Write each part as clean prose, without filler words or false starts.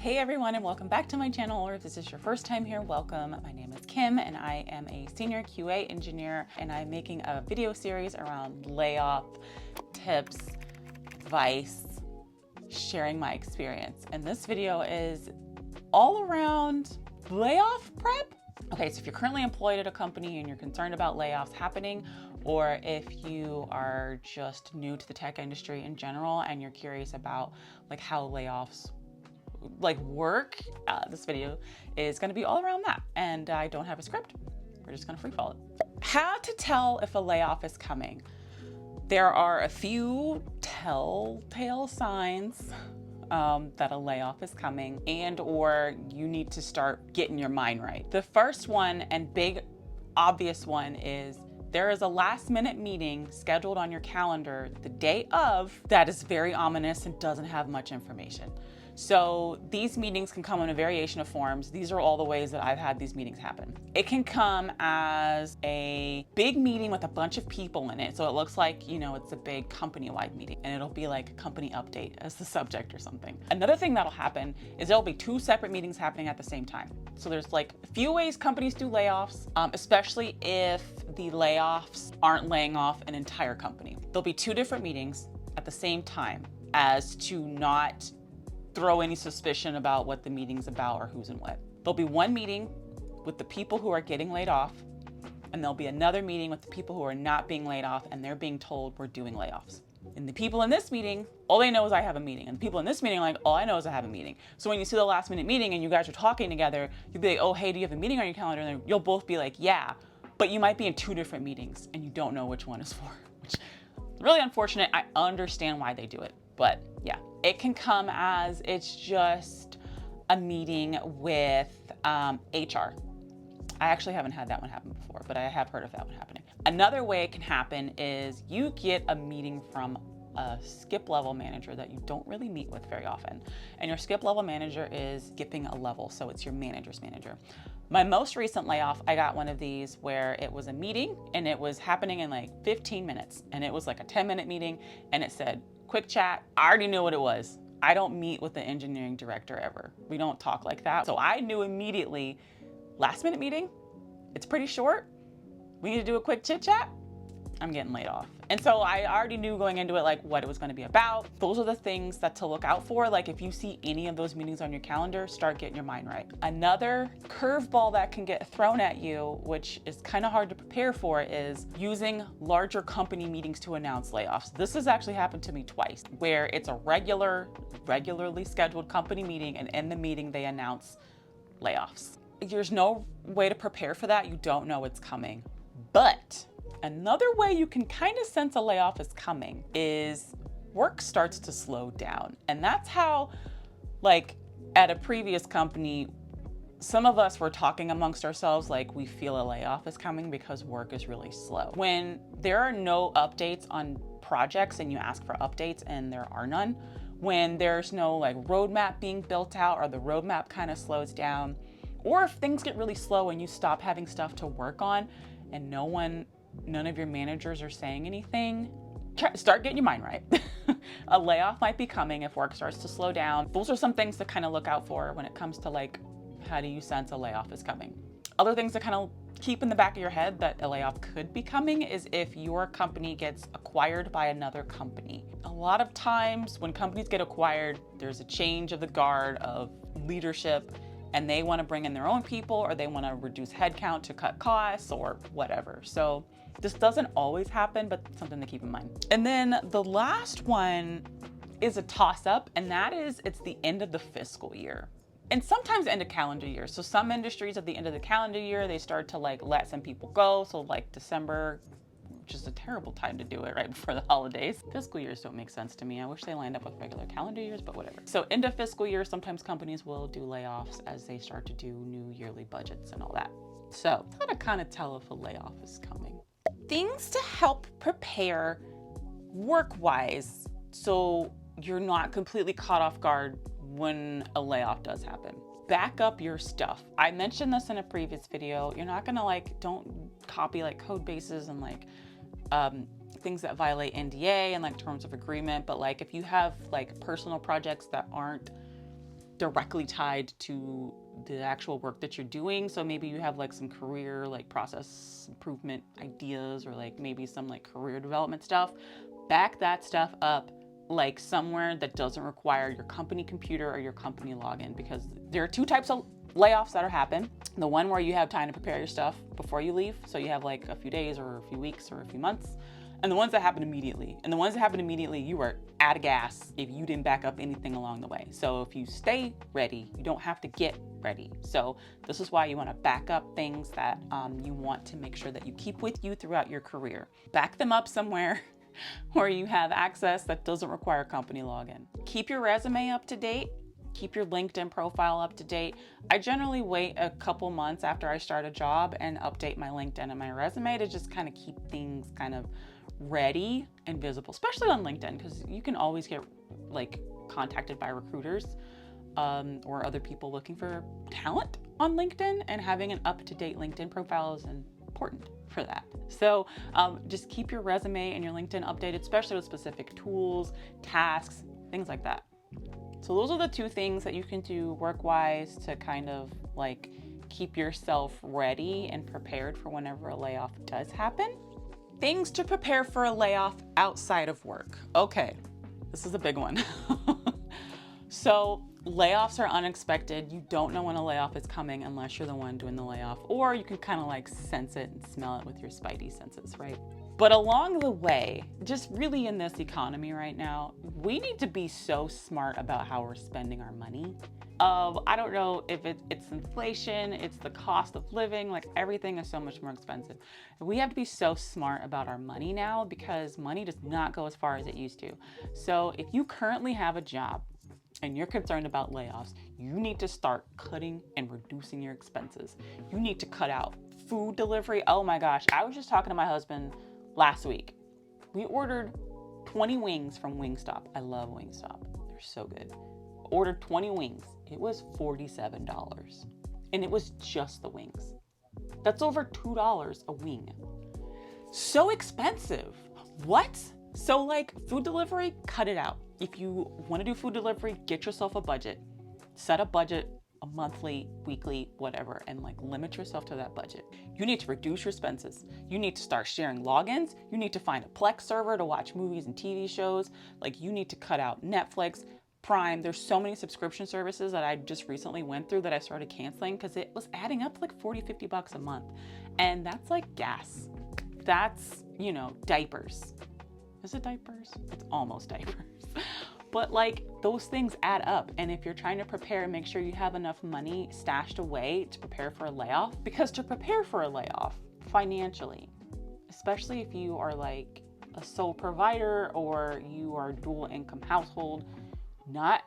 Hey everyone, and welcome back to my channel, or if this is your first time here, welcome. My name is Kim and I am a senior QA engineer, and I'm making a video series around layoff tips, advice, sharing my experience. And this video is all around layoff prep. Okay, so if you're currently employed at a company and you're concerned about layoffs happening, or if you are just new to the tech industry in general and you're curious about how layoffs work, this video is going to be all around that. And I don't have a script. We're just going to free fall it. How to tell if a layoff is coming. There are a few telltale signs that a layoff is coming, and or you need to start getting your mind right. The first one, and big obvious one, is there is a last minute meeting scheduled on your calendar the day of that is very ominous and doesn't have much information. So these meetings can come in a variation of forms. These are all the ways that I've had these meetings happen. It can come as a big meeting with a bunch of people in it. So it looks like, it's a big company-wide meeting, and it'll be like company update as the subject or something. Another thing that'll happen is there'll be two separate meetings happening at the same time. So there's a few ways companies do layoffs, especially if the layoffs aren't laying off an entire company. There'll be two different meetings at the same time, as to not throw any suspicion about what the meeting's about or who's and what. There'll be one meeting with the people who are getting laid off, and there'll be another meeting with the people who are not being laid off and they're being told we're doing layoffs. And the people in this meeting, all they know is I have a meeting. And the people in this meeting are like, all I know is I have a meeting. So when you see the last minute meeting and you guys are talking together, you'll be like, oh, hey, do you have a meeting on your calendar? And then you'll both be like, yeah, but you might be in two different meetings and you don't know which one is for, which is really unfortunate. I understand why they do it, but yeah. It can come as it's just a meeting with HR. I actually haven't had that one happen before, but I have heard of that one happening. Another way it can happen is you get a meeting from a skip level manager that you don't really meet with very often. And your skip level manager is skipping a level, so it's your manager's manager. My most recent layoff, I got one of these where it was a meeting and it was happening in 15 minutes. And it was a 10-minute meeting, and it said, quick chat. I already knew what it was. I don't meet with the engineering director ever. We don't talk like that. So I knew immediately, last minute meeting, it's pretty short. We need to do a quick chit chat. I'm getting laid off. And so I already knew going into it what it was going to be about. Those are the things that to look out for. If you see any of those meetings on your calendar, start getting your mind right. Another curveball that can get thrown at you, which is kind of hard to prepare for, is using larger company meetings to announce layoffs. This has actually happened to me twice, where it's a regularly scheduled company meeting, and in the meeting they announce layoffs. There's no way to prepare for that. You don't know it's coming. But another way you can kind of sense a layoff is coming is work starts to slow down. And that's how, at a previous company, some of us were talking amongst ourselves we feel a layoff is coming because work is really slow. When there are no updates on projects and you ask for updates and there are none, when there's no roadmap being built out, or the roadmap kind of slows down, or if things get really slow and you stop having stuff to work on and none of your managers are saying anything, start getting your mind right. A layoff might be coming if work starts to slow down. Those are some things to kind of look out for when it comes to how do you sense a layoff is coming. Other things to kind of keep in the back of your head that a layoff could be coming is if your company gets acquired by another company. A lot of times when companies get acquired, there's a change of the guard of leadership, and they want to bring in their own people, or they want to reduce headcount to cut costs or whatever. So this doesn't always happen, but something to keep in mind. And then the last one is a toss-up, and that is it's the end of the fiscal year. And sometimes end of calendar year. So some industries at the end of the calendar year, they start to let some people go. So December, which is a terrible time to do it right before the holidays. Fiscal years don't make sense to me. I wish they lined up with regular calendar years, but whatever. So end of fiscal year, sometimes companies will do layoffs as they start to do new yearly budgets and all that. So how to kind of tell if a layoff is coming. Things to help prepare work-wise so you're not completely caught off guard when a layoff does happen. Back up your stuff. I mentioned this in a previous video. You're not gonna don't copy code bases and things that violate NDA and terms of agreement, but if you have personal projects that aren't directly tied to the actual work that you're doing. So maybe you have like some career, like process improvement ideas, or like maybe some like career development stuff. Back that stuff up like somewhere that doesn't require your company computer or your company login, because there are two types of layoffs that are happen. The one where you have time to prepare your stuff before you leave, so you have like a few days or a few weeks or a few months, and the ones that happen immediately. And the ones that happen immediately, you are out of gas if you didn't back up anything along the way. So if you stay ready, you don't have to get ready. So this is why you want to back up things that you want to make sure that you keep with you throughout your career. Back them up somewhere where you have access that doesn't require company login. Keep your resume up to date. Keep your LinkedIn profile up to date. I generally wait a couple months after I start a job and update my LinkedIn and my resume to just kind of keep things kind of ready and visible, especially on LinkedIn, because you can always get like contacted by recruiters or other people looking for talent on LinkedIn, and having an up-to-date LinkedIn profile is important for that. So just keep your resume and your LinkedIn updated, especially with specific tools, tasks, things like that. So those are the two things that you can do work-wise to kind of like keep yourself ready and prepared for whenever a layoff does happen. Things to prepare for a layoff outside of work. Okay, this is a big one. So layoffs are unexpected. You don't know when a layoff is coming unless you're the one doing the layoff, or you can kind of like sense it and smell it with your spidey senses, right? But along the way, just really in this economy right now, we need to be so smart about how we're spending our money. I don't know if it's inflation, it's the cost of living, like everything is so much more expensive. We have to be so smart about our money now, because money does not go as far as it used to. So if you currently have a job and you're concerned about layoffs, you need to start cutting and reducing your expenses. You need to cut out food delivery. Oh my gosh, I was just talking to my husband last week. We ordered 20 wings from Wingstop. I love Wingstop. They're so good. Ordered 20 wings. It was $47. And it was just the wings. That's over $2 a wing. So expensive. What? So like food delivery, cut it out. If you want to do food delivery, get yourself a budget. Set a budget, a monthly, weekly, whatever, and like limit yourself to that budget. You need to reduce your expenses. You need to start sharing logins. You need to find a Plex server to watch movies and TV shows. Like you need to cut out Netflix, Prime. There's so many subscription services that I just recently went through that I started canceling because it was adding up to like 40, 50 bucks a month. And that's like gas. That's, you know, diapers. Is it diapers? It's almost diapers. But like those things add up. And if you're trying to prepare, make sure you have enough money stashed away to prepare for a layoff. Because to prepare for a layoff financially, especially if you are like a sole provider or you are a dual income household, not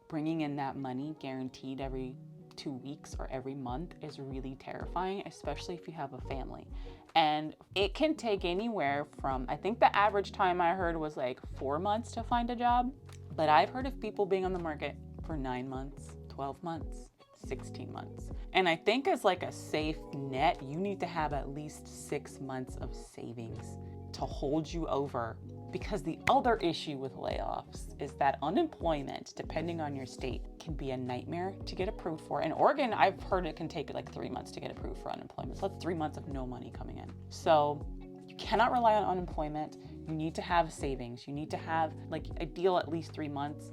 bringing in that money guaranteed every 2 weeks or every month is really terrifying, especially if you have a family. And it can take anywhere from, I think the average time I heard was like 4 months to find a job. But I've heard of people being on the market for 9 months, 12 months, 16 months. And I think as like a safe net, you need to have at least 6 months of savings to hold you over. Because the other issue with layoffs is that unemployment, depending on your state, can be a nightmare to get approved for. In Oregon, I've heard it can take like 3 months to get approved for unemployment. So that's 3 months of no money coming in. So you cannot rely on unemployment. You need to have savings. You need to have like ideal at least 3 months,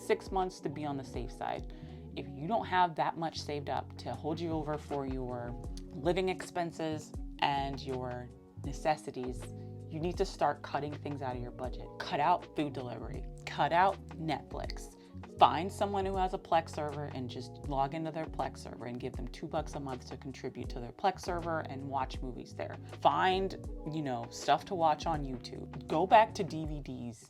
6 months to be on the safe side. If you don't have that much saved up to hold you over for your living expenses and your necessities, you need to start cutting things out of your budget. Cut out food delivery, cut out Netflix. Find someone who has a Plex server and just log into their Plex server and give them $2 a month to contribute to their Plex server and watch movies there. Find, you know, stuff to watch on YouTube. Go back to DVDs,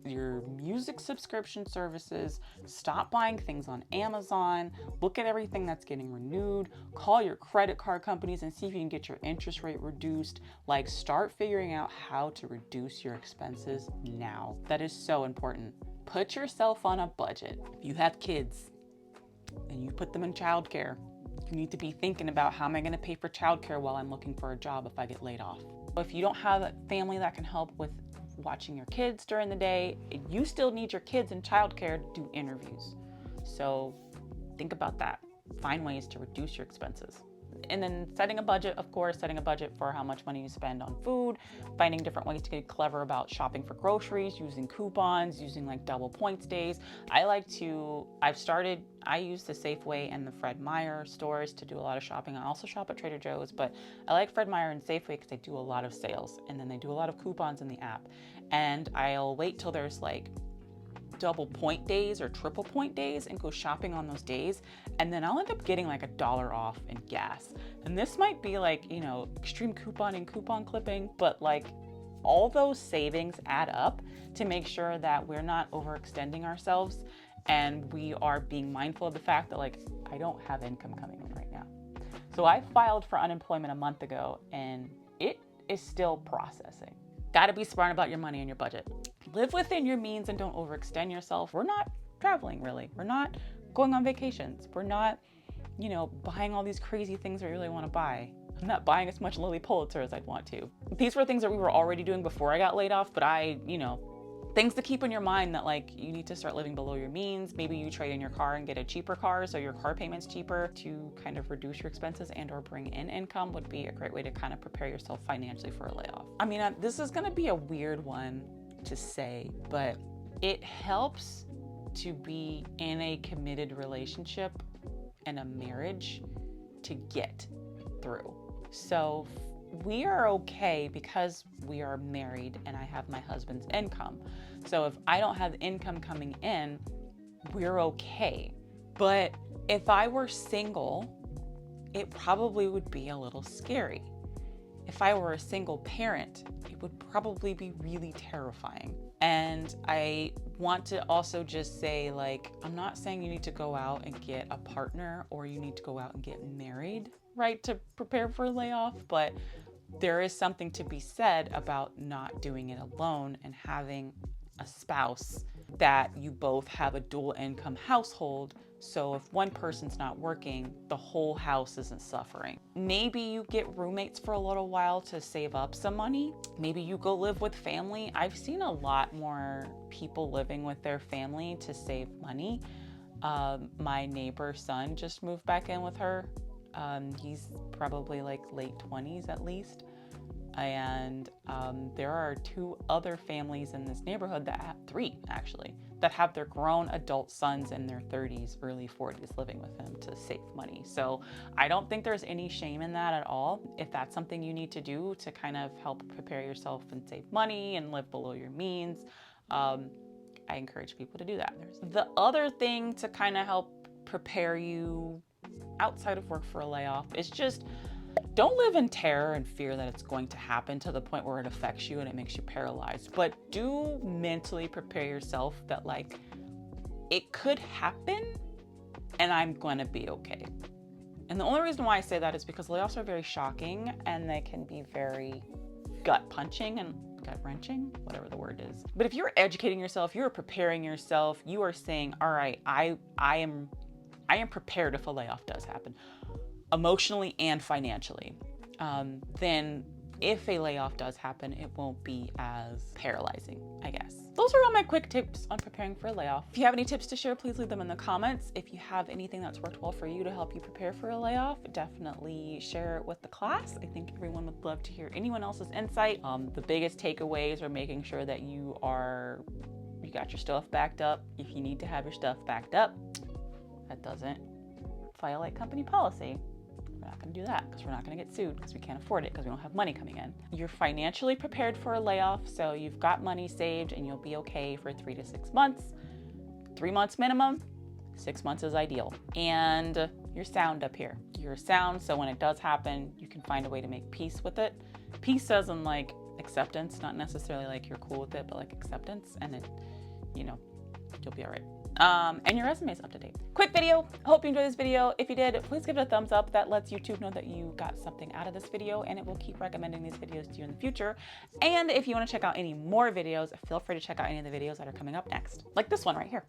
your music subscription services. Stop buying things on Amazon. Look at everything that's getting renewed. Call your credit card companies and see if you can get your interest rate reduced. Like, start figuring out how to reduce your expenses now. That is so important. Put yourself on a budget. If you have kids and you put them in childcare, you need to be thinking about, how am I going to pay for childcare while I'm looking for a job if I get laid off? If you don't have a family that can help with watching your kids during the day, you still need your kids in childcare to do interviews. So think about that. Find ways to reduce your expenses. And then setting a budget, of course, setting a budget for how much money you spend on food, finding different ways to get clever about shopping for groceries, using coupons, using like double points days. I use the Safeway and the Fred Meyer stores to do a lot of shopping. I also shop at Trader Joe's, but I like Fred Meyer and Safeway because they do a lot of sales, and then they do a lot of coupons in the app. And I'll wait till there's like double point days or triple point days and go shopping on those days, and then I'll end up getting like $1 off in gas. And this might be like, you know, extreme couponing, coupon clipping, but like all those savings add up to make sure that we're not overextending ourselves, and we are being mindful of the fact that like I don't have income coming in right now. So I filed for unemployment a month ago and it is still processing. Got to be smart about your money and your budget. Live within your means and don't overextend yourself. We're not traveling really. We're not going on vacations. We're not, you know, buying all these crazy things we really want to buy. I'm not buying as much Lily Pulitzer as I'd want to. These were things that we were already doing before I got laid off, but things to keep in your mind that like you need to start living below your means. Maybe you trade in your car and get a cheaper car so your car payment's cheaper to kind of reduce your expenses and or bring in income would be a great way to kind of prepare yourself financially for a layoff. I mean, this is gonna be a weird one to say, but it helps to be in a committed relationship and a marriage to get through. So we are okay because we are married and I have my husband's income. So if I don't have income coming in, we're okay. But if I were single, it probably would be a little scary. If I were a single parent, it would probably be really terrifying. And I want to also just say, like, I'm not saying you need to go out and get a partner or you need to go out and get married, right, to prepare for a layoff, but there is something to be said about not doing it alone and having a spouse that you both have a dual income household. So if one person's not working, the whole house isn't suffering. Maybe you get roommates for a little while to save up some money. Maybe you go live with family. I've seen a lot more people living with their family to save money. My neighbor's son just moved back in with her. He's probably like late 20s at least. And there are 2 other families in this neighborhood that have 3 actually, that have their grown adult sons in their 30s, early 40s living with them to save money. So I don't think there's any shame in that at all. If that's something you need to do to kind of help prepare yourself and save money and live below your means, I encourage people to do that. The other thing to kind of help prepare you outside of work for a layoff is just don't live in terror and fear that it's going to happen to the point where it affects you and it makes you paralyzed, but do mentally prepare yourself that like it could happen and I'm going to be okay. And the only reason why I say that is because layoffs are very shocking and they can be very gut punching and gut wrenching, whatever the word is. But if you're educating yourself, you're preparing yourself, you are saying, all right, I am prepared if a layoff does happen, emotionally and financially, then if a layoff does happen, it won't be as paralyzing, I guess. Those are all my quick tips on preparing for a layoff. If you have any tips to share, please leave them in the comments. If you have anything that's worked well for you to help you prepare for a layoff, definitely share it with the class. I think everyone would love to hear anyone else's insight. The biggest takeaways are making sure that you got your stuff backed up. If you need to have your stuff backed up, that doesn't violate company policy. We're not going to do that because we're not going to get sued because we can't afford it because we don't have money coming in. You're financially prepared for a layoff, so you've got money saved and you'll be okay for 3 to 6 months. 3 months minimum, 6 months is ideal. And you're sound up here. You're sound, so when it does happen, you can find a way to make peace with it. Peace as in like acceptance, not necessarily like you're cool with it, but like acceptance, and it, you'll be all right. And your resume is up to date. Quick video. I hope you enjoyed this video. If you did, please give it a thumbs up. That lets YouTube know that you got something out of this video, and it will keep recommending these videos to you in the future. And if you want to check out any more videos, feel free to check out any of the videos that are coming up next, like this one right here.